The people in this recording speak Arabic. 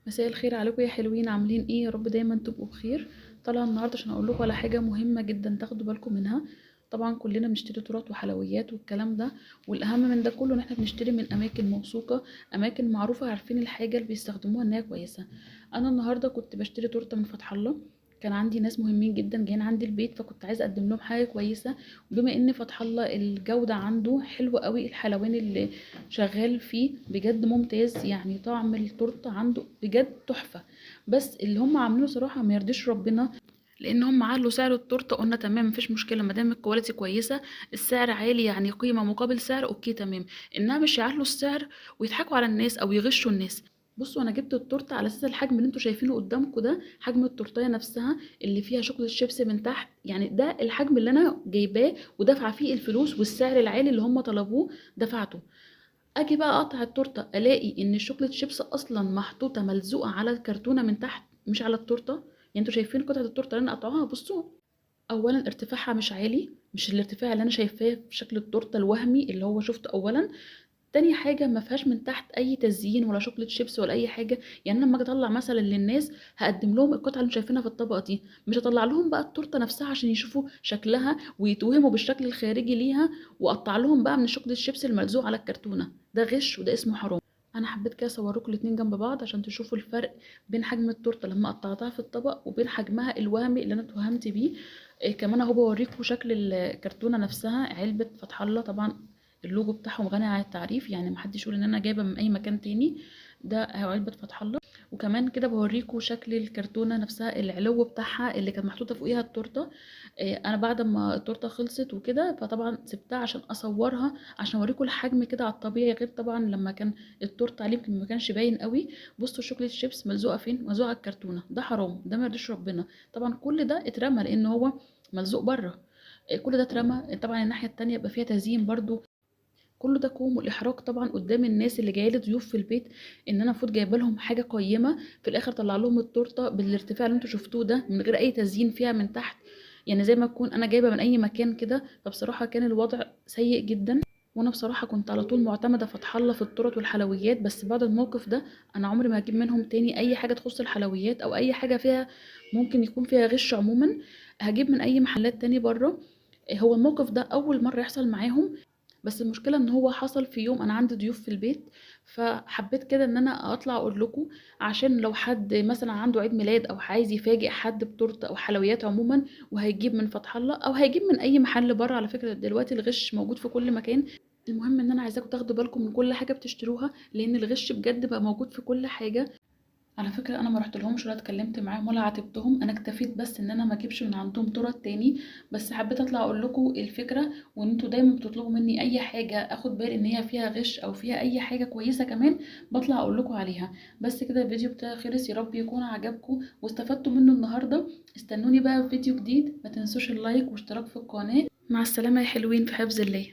مساء الخير عليكم يا حلوين، عاملين ايه؟ يا رب دايما تبقوا بخير. طالعه النهارده عشان اقول لكم على حاجه مهمه جدا تاخدوا بالكم منها. طبعا كلنا بنشتري تورت وحلويات والكلام ده، والاهم من ده كله ان احنا بنشتري من اماكن موثوقه، اماكن معروفه، عارفين الحاجه اللي بيستخدموها ان هي كويسه. انا النهارده كنت بشتري تورته من فتح الله. كان عندي ناس مهمين جدا جايين عندي البيت، فكنت عايزه اقدم لهم حاجه كويسه. وبما ان فتح الله الجوده عنده حلوه قوي، الحلواني اللي شغال فيه بجد ممتاز، يعني طعم التورته عنده بجد تحفه. بس اللي هم عاملينه صراحه ما يرضيش ربنا، لان هم علوا سعر التورته. قلنا تمام مفيش مشكله ما دام الكواليتي كويسه، السعر عالي يعني قيمه مقابل سعر، اوكي تمام. انها مش يعلوا السعر ويضحكوا على الناس او يغشوا الناس. بصوا، انا جبت التورته على اساس الحجم اللي انتوا شايفينه قدامكم ده، حجم التورتيه نفسها اللي فيها شوكولاته شيبس من تحت، يعني ده الحجم اللي انا جايباه ودافعه فيه الفلوس، والسعر العالي اللي هم طلبوه دفعته. اجي بقى اقطع التورته الاقي ان الشوكليت شيبس اصلا محطوطه ملزوقه على الكرتونه من تحت مش على التورته. يعني انتوا شايفين قطعه التورته اللي انا قطعوها؟ بصوا، اولا ارتفاعها مش عالي، مش الارتفاع اللي انا شايفاه في شكل التورته الوهمي اللي هو شفته اولا. تاني حاجة ما فيهاش من تحت أي تزيين ولا شوكليت شيبس ولا أي حاجة. يعني أنا لما أجي أطلع مثلا للناس هقدم لهم القطعة اللي شايفينها في الطبقة دي، مش هطلع لهم بقى التورتة نفسها عشان يشوفوا شكلها ويتوهموا بالشكل الخارجي ليها، وأقطع لهم بقى من الشوكليت شيبس الملزوق على الكرتونة. ده غش وده اسمه حرام. أنا حبيت كده أصوركم الاتنين جنب بعض عشان تشوفوا الفرق بين حجم التورتة لما قطعتها في الطبق وبين حجمها الوهمي اللي أنا اتوهمت بيه. إيه كمان أهو بوريكم شكل الكرتونة نفسها، علبة فتح الله طبعا. اللوجو بتاعهم غني عن التعريف، يعني محدش يقول ان انا جايبه من اي مكان تاني. ده علبة فتح الله. وكمان كده بوريكم شكل الكرتونة نفسها، العلو بتاعها اللي كانت محطوطة فوقيها التورتة. انا بعد ما التورتة خلصت وكده فطبعا سبتها عشان اصورها، عشان اوريكم الحجم كده على الطبيعي، غير طبعا لما كان التورتة عليه يمكن ما كانش باين قوي. بصوا الشوكليت شيبس ملزوقة فين؟ ملزوقة على الكرتونة. ده حرام، ده ما يرضيش ربنا. طبعا كل ده اترمى لان هو ملزوق بره. كل ده اترمى. طبعا الناحية التانية يبقى فيها تزيين برضو. كل ده كوم والاحراج طبعا قدام الناس اللي جايه لي ضيوف في البيت، ان انا المفروض جايبه لهم حاجه قيمه، في الاخر طلع لهم التورته بالارتفاع اللي انتوا شفتوه ده من غير اي تزيين فيها من تحت. يعني زي ما تكون انا جايبه من اي مكان كده. فبصراحه كان الوضع سيء جدا. وانا بصراحه كنت على طول معتمده فتح الله في التورت والحلويات، بس بعد الموقف ده انا عمري ما هجيب منهم تاني اي حاجه تخص الحلويات او اي حاجه فيها ممكن يكون فيها غش عموما. هجيب من اي محلات تاني بره. هو الموقف ده اول مره يحصل معاهم، بس المشكلة ان هو حصل في يوم انا عندي ضيوف في البيت. فحبيت كده ان انا اطلع اقول لكم، عشان لو حد مثلا عنده عيد ميلاد او عايز يفاجئ حد بتورته او حلويات عموما، وهيجيب من فتح الله او هيجيب من اي محل بره. على فكرة دلوقتي الغش موجود في كل مكان. المهم ان انا عايزاكم تاخدوا بالكم من كل حاجة بتشتروها، لان الغش بجد بقى موجود في كل حاجة. على فكرة انا ما رحتلهمش ولا اتكلمت معاهم ولا عاتبتهم، انا اكتفيت بس ان انا ما اجيبش من عندهم تورت تاني. بس حبيت اطلع اقول لكم الفكرة، وان انتوا دايما بتطلبوا مني اي حاجة اخد بالي ان هي فيها غش او فيها اي حاجة كويسة كمان بطلع اقول لكم عليها. بس كده الفيديو بتاعي خلص، يا رب يكون عجبكم واستفدتوا منه النهاردة. استنوني بقى في فيديو جديد، ما تنسوش اللايك واشتراك في القناة. مع السلامة يا حلوين، في حفظ الله.